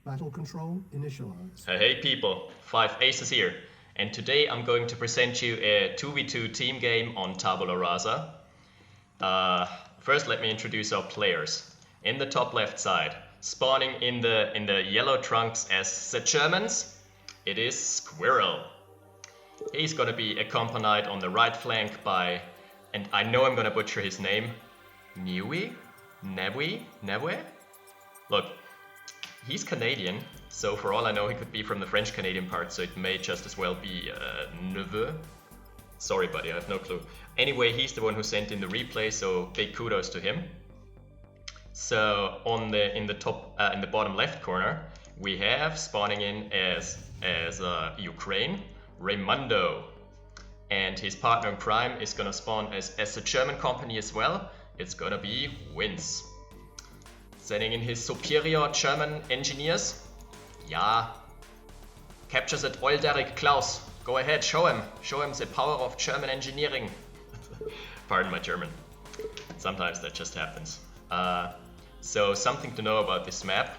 Battle control initialized. Hey people, 5 Aces here, and today I'm going to present you a 2v2 team game on Tabula Rasa. First let me introduce our players. In the top left side, spawning in the yellow trunks as the Germans, it is Squirrel. He's gonna be accompanied on the right flank by, and I know I'm gonna butcher his name, Newwe? Newwe? Look, he's Canadian, so for all I know he could be from the French-Canadian part, so it may just as well be Newwe. Sorry buddy, I have no clue. Anyway, he's the one who sent in the replay, so big kudos to him. So in the bottom left corner, we have spawning in as Ukraine, Raymundo. And his partner in crime is gonna spawn as a German company as well. It's gonna be Wince. Sending in his superior German engineers. Yeah. Captures at Oilderic Klaus. Go ahead, show him the power of German engineering. Pardon my German. Sometimes that just happens. So something to know about this map.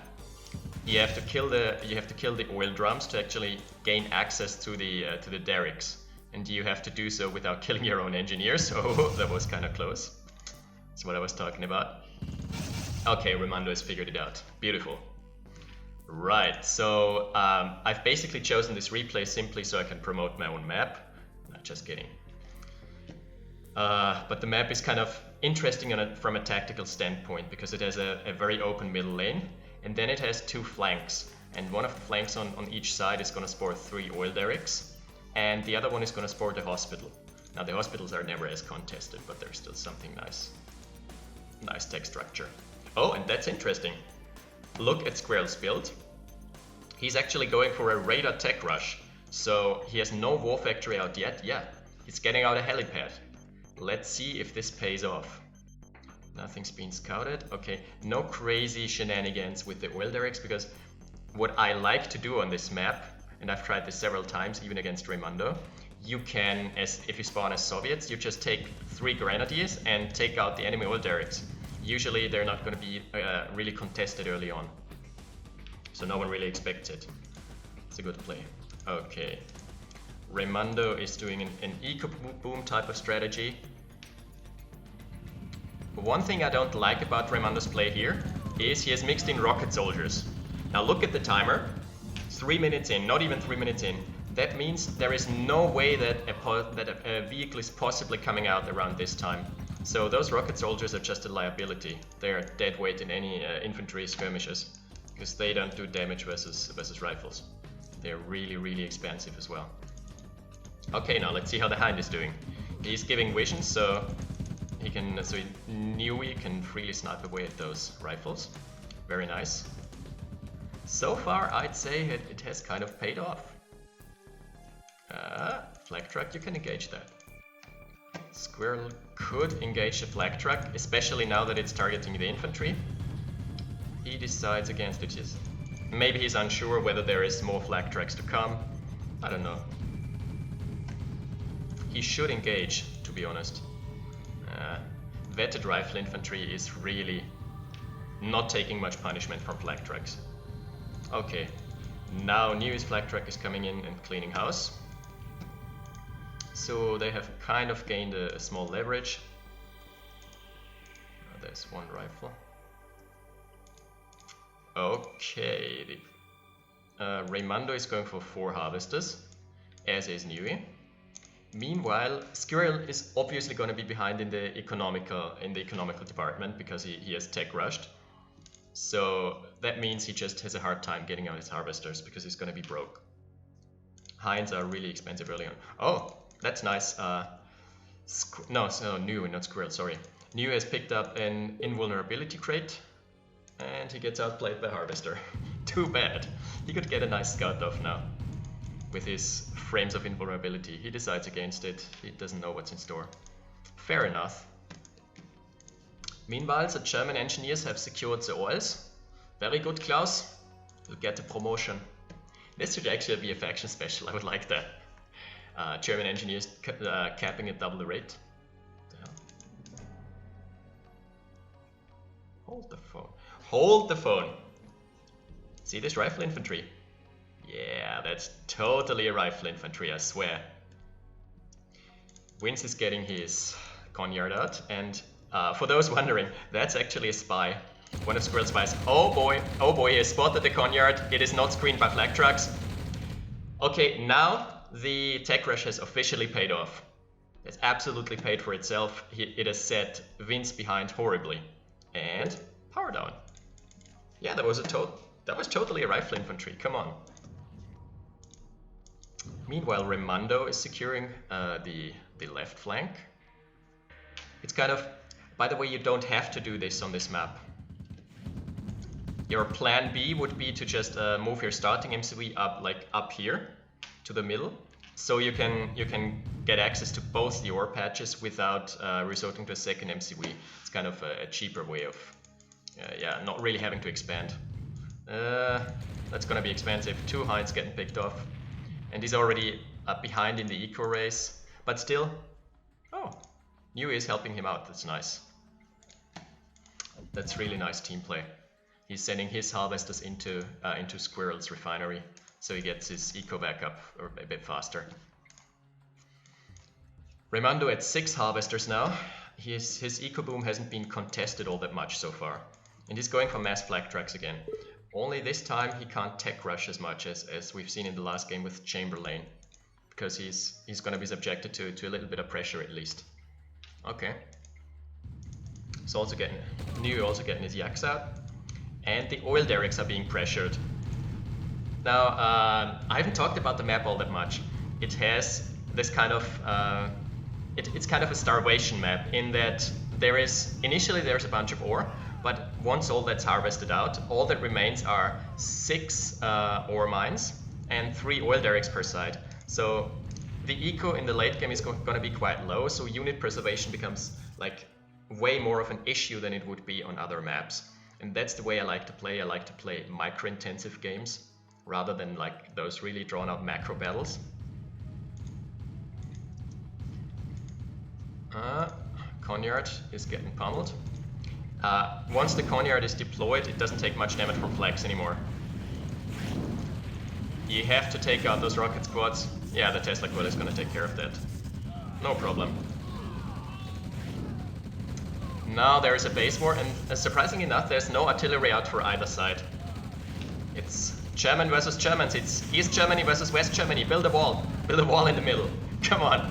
You have to kill the oil drums to actually gain access to the derricks, and you have to do so without killing your own engineers. So that was kind of close. That's what I was talking about. Okay, Raymundo has figured it out. Beautiful. Right, so I've basically chosen this replay simply so I can promote my own map. No, just kidding. But the map is kind of interesting from a tactical standpoint because it has a very open middle lane, and then it has 2 flanks, and one of the flanks on each side is going to sport 3 oil derricks, and the other one is going to sport a hospital. Now the hospitals are never as contested, but there's still something nice. Nice tech structure. Oh, and that's interesting. Look at Squirrel's build. He's actually going for a radar tech rush, so he has no war factory out yet. Yeah, he's getting out a helipad. Let's see if this pays off. Nothing's been scouted. Okay, no crazy shenanigans with the oil derricks, because what I like to do on this map, and I've tried this several times even against Raymundo, you can, if you spawn as Soviets, you just take 3 grenadiers and take out the enemy oil derricks. Usually they're not going to be really contested early on, so no one really expects it. It's a good play. Okay, Raymundo is doing an eco-boom type of strategy. One thing I don't like about Raymundo's play here is he has mixed in rocket soldiers. Now look at the timer, 3 minutes in, not even 3 minutes in. That means there is no way that a vehicle is possibly coming out around this time. So those rocket soldiers are just a liability. They're dead weight in any infantry skirmishes, because they don't do damage versus rifles. They're really, really expensive as well. Okay, now let's see how the Hind is doing. He's giving vision, so Newwe can freely snipe away at those rifles. Very nice. So far, I'd say it has kind of paid off. Flag truck, you can engage that. Squirrel could engage the flag truck, especially now that it's targeting the infantry. He decides against it. Maybe he's unsure whether there is more flag trucks to come. I don't know. He should engage, to be honest. Vetted rifle infantry is really not taking much punishment from flag trucks. Okay, now Newwe's flag truck is coming in and cleaning house. So they have kind of gained a small leverage. There's 1 rifle. Okay, Raymundo is going for 4 harvesters, as is Newwe. Meanwhile, Squirrel is obviously going to be behind in the economical department because he has tech rushed. So that means he just has a hard time getting out his harvesters because he's going to be broke. Hinds are really expensive early on. Oh, that's nice. Newwe, not Squirrel, sorry. Newwe has picked up an invulnerability crate, and he gets outplayed by harvester. Too bad. He could get a nice scout off now with his frames of invulnerability. He decides against it. He doesn't know what's in store. Fair enough. Meanwhile, the German engineers have secured the oils. Very good, Klaus. You'll get a promotion. This should actually be a faction special. I would like that. German engineers capping at double the rate. Hold the phone. Hold the phone. See this rifle infantry? Yeah, that's totally a rifle infantry, I swear. Wince is getting his Conyard out, and for those wondering, that's actually a spy. One of Squirrel's spies. Oh boy, he has spotted the Conyard. It is not screened by flak trucks. Okay, now the tech rush has officially paid off. It's absolutely paid for itself. It has set Wince behind horribly. And power down. Yeah, that was totally a rifle infantry. Come on. Meanwhile, Raymundo is securing the left flank. It's kind of, by the way, you don't have to do this on this map. Your plan B would be to just move your starting MCV up here to the middle, so you can get access to both the ore patches without resorting to a second MCV. It's kind of a cheaper way of, yeah, not really having to expand. That's gonna be expensive. 2 Heinz getting picked off, and he's already behind in the eco race. But still, oh, Newwe is helping him out. That's nice. That's really nice team play. He's sending his harvesters into Squirrel's refinery, so he gets his eco back up a bit faster. Raymundo at 6 harvesters now. His eco boom hasn't been contested all that much so far, and he's going for mass flak tracks again. Only this time he can't tech rush as much as we've seen in the last game with Chamberlain, because he's going to be subjected to a little bit of pressure at least. Okay. He's also getting his yaks out. And the oil derricks are being pressured. Now, I haven't talked about the map all that much. It has this kind of, it's kind of a starvation map in that initially there's a bunch of ore, but once all that's harvested out, all that remains are 6 ore mines and 3 oil derricks per side. So the eco in the late game is going to be quite low, so unit preservation becomes like way more of an issue than it would be on other maps. And that's the way I like to play. I like to play micro-intensive games rather than like those really drawn-out macro battles. Conyard is getting pummeled. Once the Conyard is deployed, it doesn't take much damage from flags anymore. You have to take out those rocket squads. Yeah, the Tesla quad is going to take care of that. No problem. Now there is a base war, and surprisingly enough, there's no artillery out for either side. It's German versus Germans. It's East Germany versus West Germany. Build a wall. Build a wall in the middle. Come on.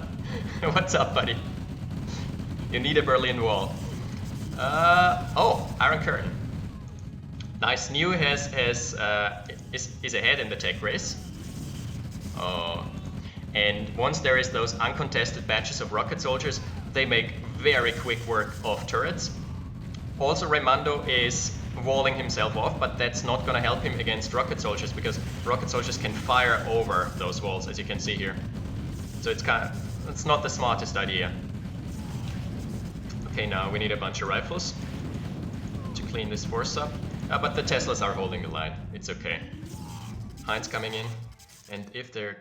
What's up, buddy? You need a Berlin Wall. Oh, Iron Curtain. Nice. Newwe is ahead in the tech race. Oh, and once there is those uncontested batches of rocket soldiers, they make very quick work of turrets. Also, Raymundo is walling himself off, but that's not going to help him against rocket soldiers because rocket soldiers can fire over those walls, as you can see here. So it's not the smartest idea. Okay, now we need a bunch of rifles to clean this force up. But the Teslas are holding the line. It's okay. Heinz coming in, and if they're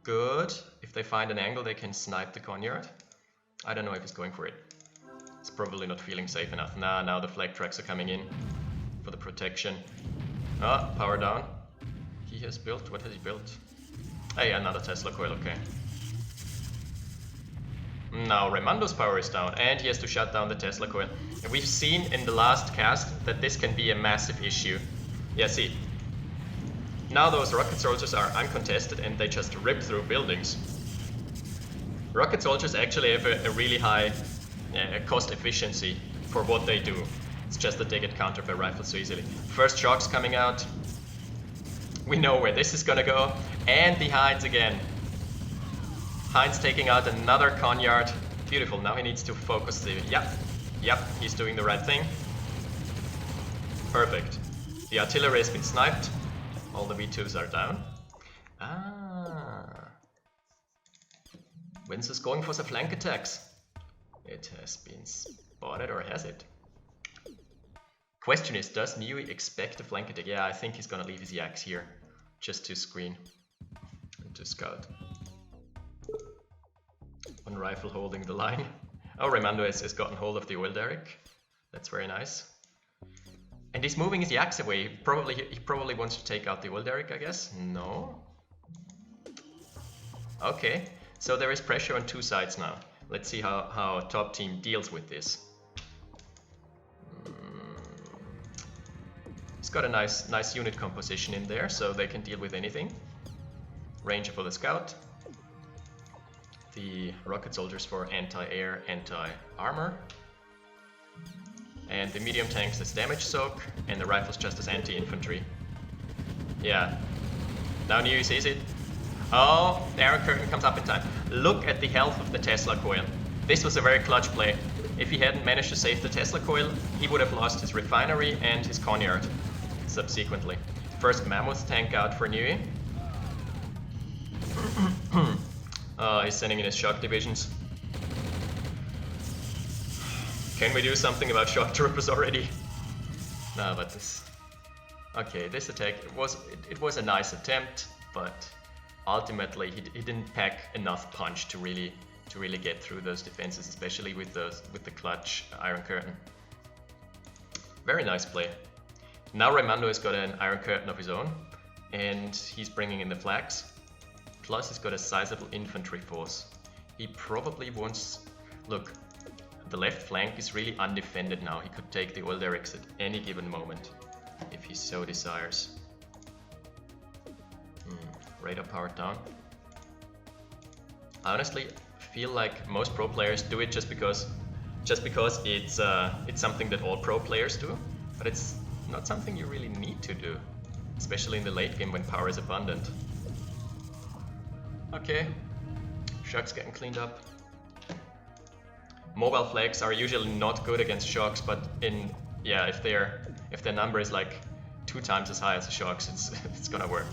good, if they find an angle, they can snipe the Conyard. I don't know if he's going for it. He's probably not feeling safe enough. Now the flag tracks are coming in for the protection. Ah, power down. He has built, what has he built? Hey, another Tesla coil, okay. Now Raymundo's power is down and he has to shut down the Tesla coil. And we've seen in the last cast that this can be a massive issue. Yeah, see. Now those rocket soldiers are uncontested and they just rip through buildings. Rocket soldiers actually have a really high cost efficiency for what they do. It's just that they get countered by rifles so easily. First shock's coming out. We know where this is gonna go. And the Heinz again. Heinz taking out another Conyard. Beautiful, now he needs to focus the... Yep, he's doing the right thing. Perfect. The artillery has been sniped. All the V2s are down. Wince is going for the flank attacks. It has been spotted, or has it? Question is, does Newwe expect a flank attack? Yeah, I think he's gonna leave his yaks here, just to screen and to scout. One rifle holding the line. Oh, Raymundo has gotten hold of the oil derrick. That's very nice. And he's moving his yaks away. He probably wants to take out the old Eric, I guess. No. Okay, so there is pressure on two sides now. Let's see how top team deals with this. He's got a nice unit composition in there, so they can deal with anything. Ranger for the scout. The rocket soldiers for anti-air, anti-armor. And the medium tanks as damage soak, and the rifles just as anti-infantry. Yeah. Now Newwe sees it. Oh, the Iron Curtain comes up in time. Look at the health of the Tesla coil. This was a very clutch play. If he hadn't managed to save the Tesla coil, he would have lost his refinery and his Conyard subsequently. First Mammoth tank out for Newwe. He's sending in his shock divisions. Can we do something about shock troopers already? No, but this... Okay, this attack, it was a nice attempt, but ultimately he didn't pack enough punch to really get through those defenses, especially with the clutch Iron Curtain. Very nice play. Now Raymundo has got an Iron Curtain of his own, and he's bringing in the flags. Plus he's got a sizable infantry force. He probably wants... Look, the left flank is really undefended now. He could take the old Erics at any given moment, if he so desires. Radar powered down. I honestly feel like most pro players do it just because it's something that all pro players do, but it's not something you really need to do, especially in the late game when power is abundant. Okay, shocks getting cleaned up. Mobile flags are usually not good against shocks, but if their number is like 2 times as high as the shocks, it's gonna work.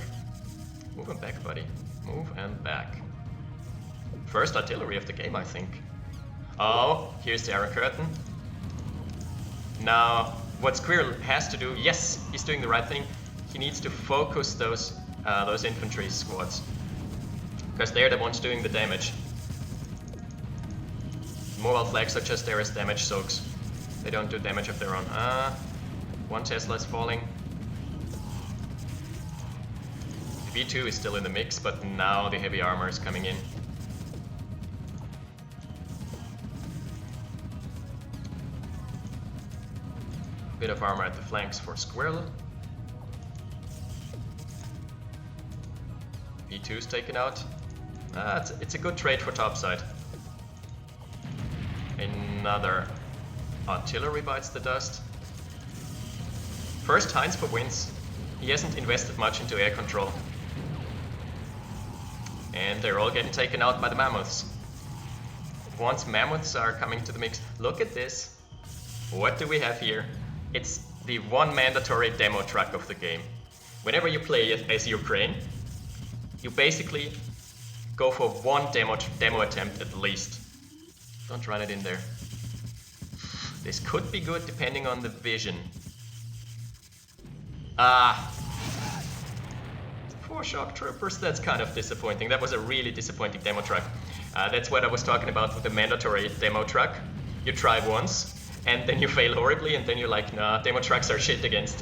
Move and back, buddy. Move and back. First artillery of the game, I think. Oh, here's the Iron Curtain. Now, what Squirrel has to do, yes, he's doing the right thing. He needs to focus those infantry squads, because they're the ones doing the damage. Mobile flags are just there as damage soaks. They don't do damage of their own. One Tesla is falling. The V2 is still in the mix, but now the heavy armor is coming in. Bit of armor at the flanks for Squirrel. V2 is taken out. It's a good trade for topside. Another artillery bites the dust. First Heinz for Wince. He hasn't invested much into air control. And they're all getting taken out by the mammoths. Once mammoths are coming to the mix, look at this. What do we have here? It's the one mandatory demo truck of the game. Whenever you play as Ukraine, you basically go for one demo attempt at least. Don't run it in there. This could be good depending on the vision. 4 shock troopers, that's kind of disappointing. That was a really disappointing demo truck. That's what I was talking about with the mandatory demo truck. You try once, and then you fail horribly, and then you're like, nah, demo trucks are shit against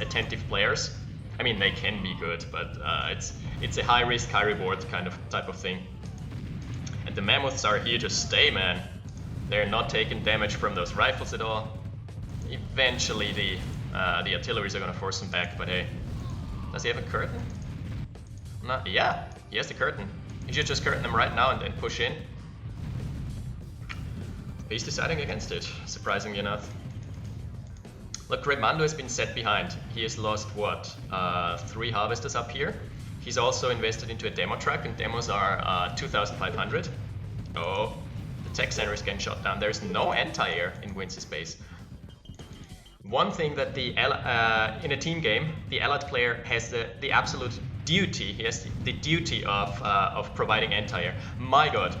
attentive players. I mean, they can be good, but it's a high risk, high reward type of thing. And the mammoths are here to stay, man. They're not taking damage from those rifles at all. Eventually the artilleries are gonna force them back, but hey. Does he have a curtain? Yeah, he has the curtain. He should just curtain them right now and then push in. He's deciding against it, surprisingly enough. Look, Raymundo has been set behind. He has lost, what, 3 harvesters up here. He's also invested into a demo truck, and demos are 2,500. Oh, the tech center is getting shot down. There's no anti-air in Wince's base. One thing that in a team game, the allied player has the absolute duty. He has the duty of providing anti-air. My God.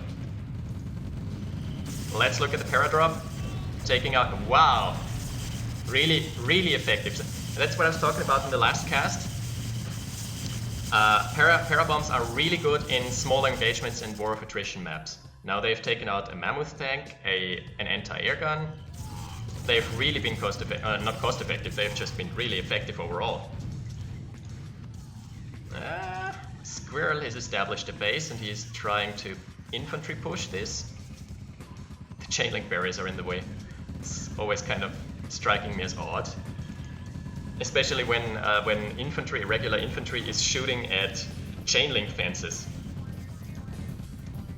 Let's look at the paradrop. Taking out, wow. Really, really effective. That's what I was talking about in the last cast. Parabombs are really good in smaller engagements and war of attrition maps. Now they've taken out a mammoth tank, an anti-air gun, they've really been not cost effective, they've just been really effective overall. Squirrel has established a base and he's trying to infantry push this. The chain link barriers are in the way. It's always kind of striking me as odd. Especially when infantry, regular infantry, is shooting at chain link fences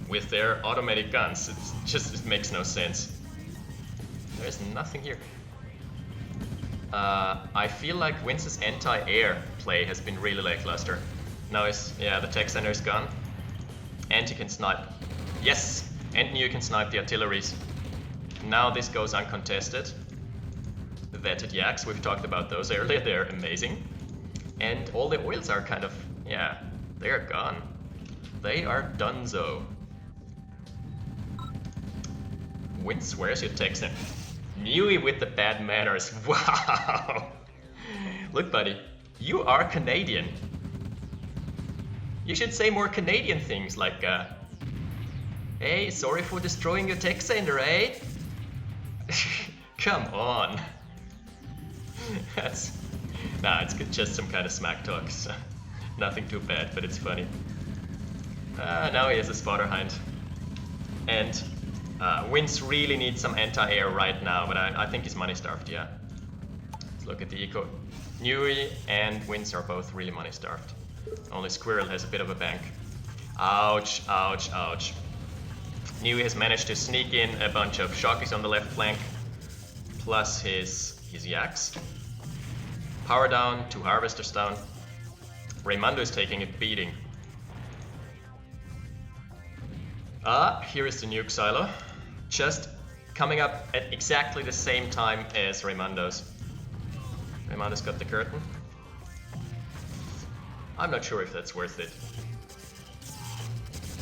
with their automatic guns. It makes no sense. There's nothing here. I feel like Wince's anti-air play has been really lackluster. Now the tech center is gone. And he can snipe. Yes! And Newwe can snipe the artilleries. Now this goes uncontested. The vetted yaks, we've talked about those earlier, they're amazing. And all the oils are kind of, they're gone. They are donezo. Wince, where's your tech center? Newwe with the bad manners. Wow! Look, buddy, you are Canadian. You should say more Canadian things like, hey, sorry for destroying your tech center, eh? Come on. It's just some kind of smack talk, so nothing too bad, but it's funny. Now he has a spotter hind. And Wince really needs some anti-air right now, but I think he's money starved, yeah. Let's look at the eco. Newwe and Wince are both really money starved. Only Squirrel has a bit of a bank. Ouch, ouch, ouch. Newwe has managed to sneak in a bunch of shockies on the left flank, plus his yaks. Power down, 2 harvesters down. Raymundo is taking a beating. Here is the nuke silo. Just coming up at exactly the same time as Raymundo's. Raymundo's got the curtain. I'm not sure if that's worth it.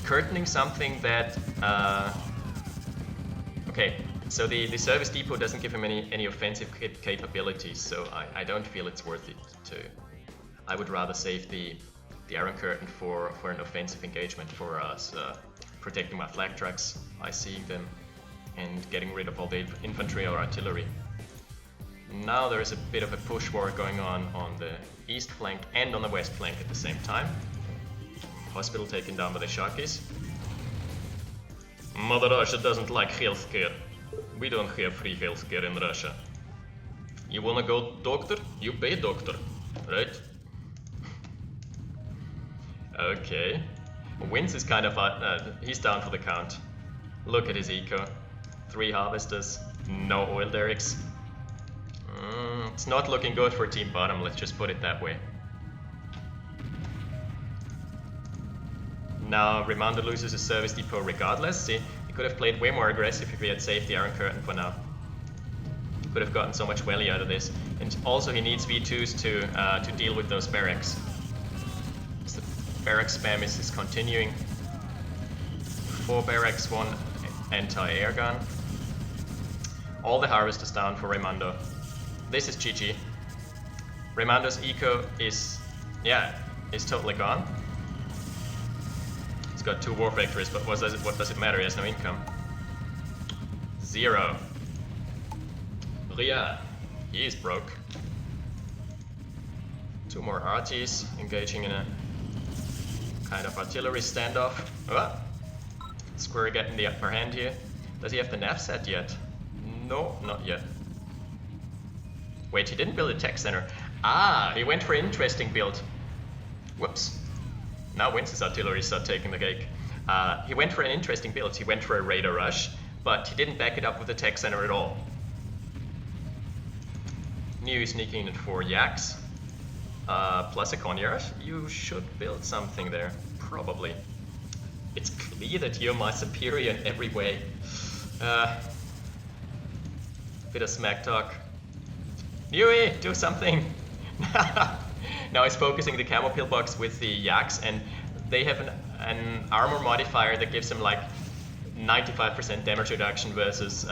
Curtaining something that... okay, so the service depot doesn't give him any offensive capabilities, so I don't feel it's worth it to... I would rather save the Iron Curtain for an offensive engagement, for us protecting my flag trucks, ICing them, and getting rid of all the infantry or artillery. Now there is a bit of a push war going on the east flank and on the west flank at the same time. Hospital taken down by the Sharkies. Mother Russia doesn't like healthcare. We don't have free healthcare in Russia. You wanna go doctor? You pay doctor, right? Okay. Wince is kind of he's down for the count. Look at his eco. 3 harvesters, no oil derricks. It's not looking good for Team Bottom, let's just put it that way. Now Raymundo loses his service depot regardless. See, he could have played way more aggressive if he had saved the Iron Curtain for now. Could have gotten so much welly out of this. And also he needs V2s to deal with those barracks. So the barrack spam is continuing. 4 barracks, 1 anti-air gun. All the harvesters down for Raymundo. This is GG. Raymundo's eco is totally gone. He's got 2 war factories, but what does it matter? He has no income. 0. Ria, he is broke. 2 more arties engaging in a kind of artillery standoff. Oh, Squirrel getting the upper hand here. Does he have the nav set yet? No, not yet. Wait, he didn't build a tech center. Ah, he went for an interesting build. Whoops. Now Wince's artillery start taking the cake. He went for an interesting build. He went for a radar rush, but he didn't back it up with a tech center at all. Newwe sneaking in at 4 yaks. Plus a conyard. You should build something there, probably. It's clear that you're my superior in every way. Bit of smack talk. Newwe, do something! Now he's focusing the camo pillbox with the yaks, and they have an armor modifier that gives him like 95% damage reduction versus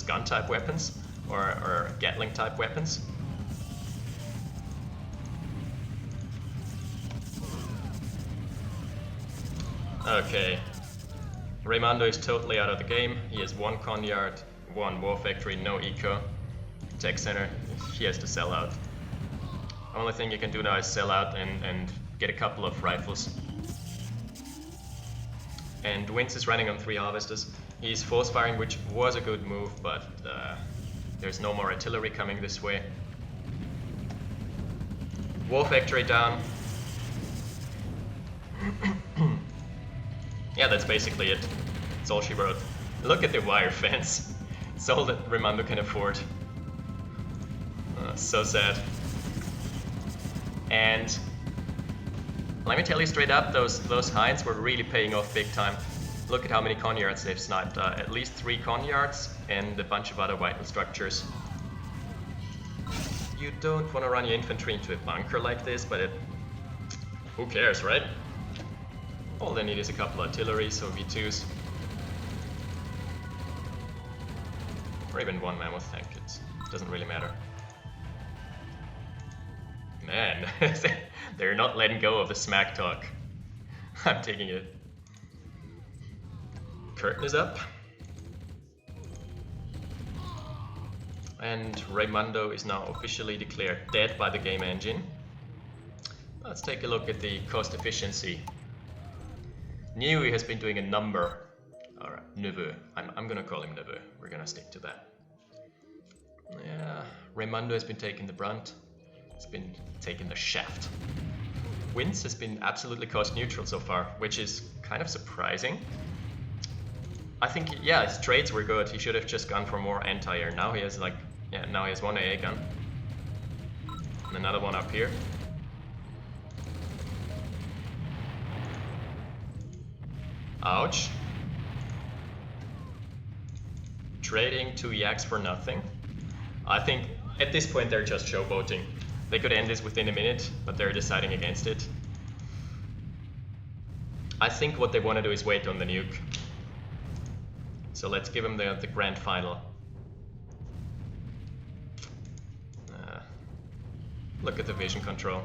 gun type weapons or Gatling type weapons. Okay, Raymundo is totally out of the game. He has 1 conyard, 1 war factory, no eco. tech center. He has to sell out. Only thing you can do now is sell out and get a couple of rifles. And Wince is running on 3 harvesters. He's force firing, which was a good move, but there's no more artillery coming this way. War factory down. Yeah, that's basically it. That's all she wrote. Look at the wire fence. It's all that Raymundo can afford. So sad. And let me tell you straight up, those hinds were really paying off big time. Look at how many conyards they've sniped. At least 3 conyards and a bunch of other vital structures. You don't want to run your infantry into a bunker like this, but who cares, right? All they need is a couple artilleries or V2s. Or even 1 mammoth tank, it doesn't really matter. Man, they're not letting go of the smack talk. I'm taking it. Curtain is up. And Raymundo is now officially declared dead by the game engine. Let's take a look at the cost efficiency. Newwe has been doing a number. Alright, Newwe. I'm gonna call him Newwe. We're gonna stick to that. Yeah, Raymundo has been taking the brunt. He's been taking the shaft. Wince has been absolutely cost neutral so far, which is kind of surprising. I think, yeah, his trades were good. He should have just gone for more anti-air. Now he has now he has 1 AA gun. And another one up here. Ouch. Trading 2 yaks for nothing. I think at this point they're just showboating. They could end this within a minute, but they're deciding against it. I think what they want to do is wait on the nuke. So let's give them the grand final. Look at the vision control.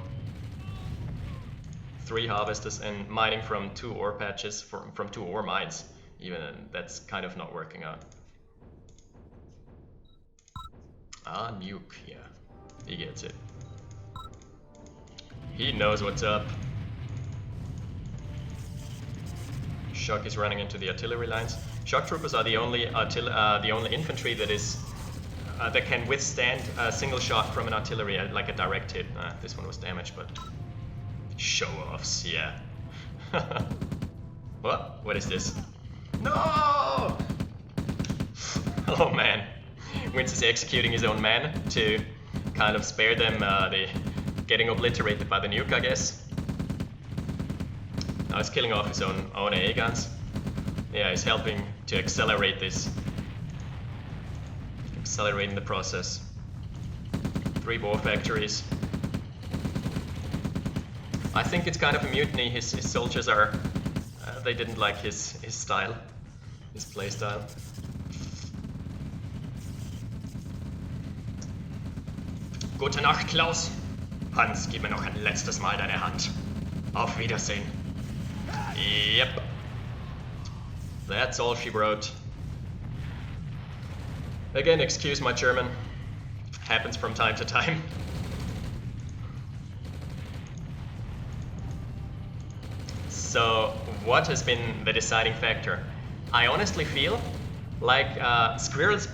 3 harvesters and mining from 2 ore patches, from 2 ore mines. Even that's kind of not working out. Ah, nuke, yeah. He gets it. He knows what's up. Shock is running into the artillery lines. Shock troopers are the only infantry that is that can withstand a single shot from an artillery, like a direct hit. This one was damaged, but show-offs, yeah. What is this? No! Oh man, Wince is executing his own man to kind of spare them the getting obliterated by the nuke, I guess. Now he's killing off his own AA guns. Yeah, he's helping to accelerate this. Accelerating the process. 3 war factories. I think it's kind of a mutiny. His soldiers are... they didn't like his style. His play style. Gute Nacht, Klaus. Hans, gib mir noch ein letztes Mal deine Hand. Auf Wiedersehen. Yep. That's all she wrote. Again, excuse my German. Happens from time to time. So, what has been the deciding factor? I honestly feel like Squirrel's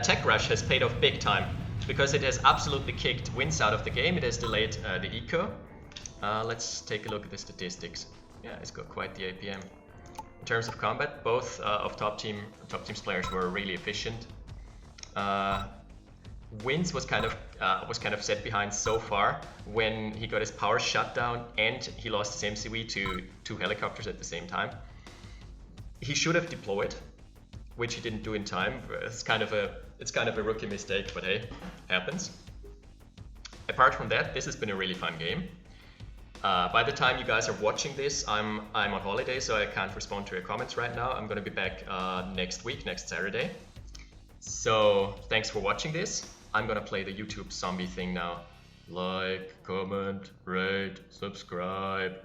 tech rush has paid off big time, because it has absolutely kicked Wince out of the game. It has delayed the eco. Let's take a look at the statistics. Yeah, it's got quite the APM. In terms of combat, both of top team's players were really efficient. Wince was kind of set behind so far when he got his power shut down and he lost his MCV to 2 helicopters at the same time. He should have deployed, which he didn't do in time. It's kind of a rookie mistake, but hey, happens. Apart from that, this has been a really fun game. By the time you guys are watching this, I'm on holiday, so I can't respond to your comments right now. I'm gonna be back next Saturday. So thanks for watching this. I'm gonna play the YouTube zombie thing now. Like, comment, rate, subscribe.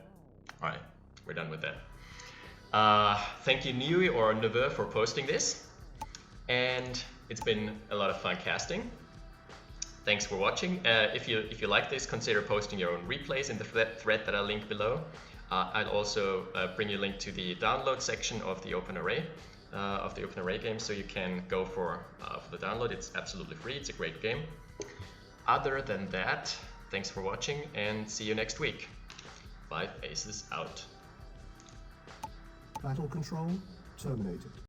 Alright, we're done with that. Thank you Newwe or Newwe for posting this. And it's been a lot of fun casting. Thanks for watching. If you like this, consider posting your own replays in the thread that I'll link below. I'll also bring you a link to the download section of the OpenRA game, so you can go for the download. It's absolutely free. It's a great game. Other than that, thanks for watching and see you next week. 5 aces out. Battle control terminated.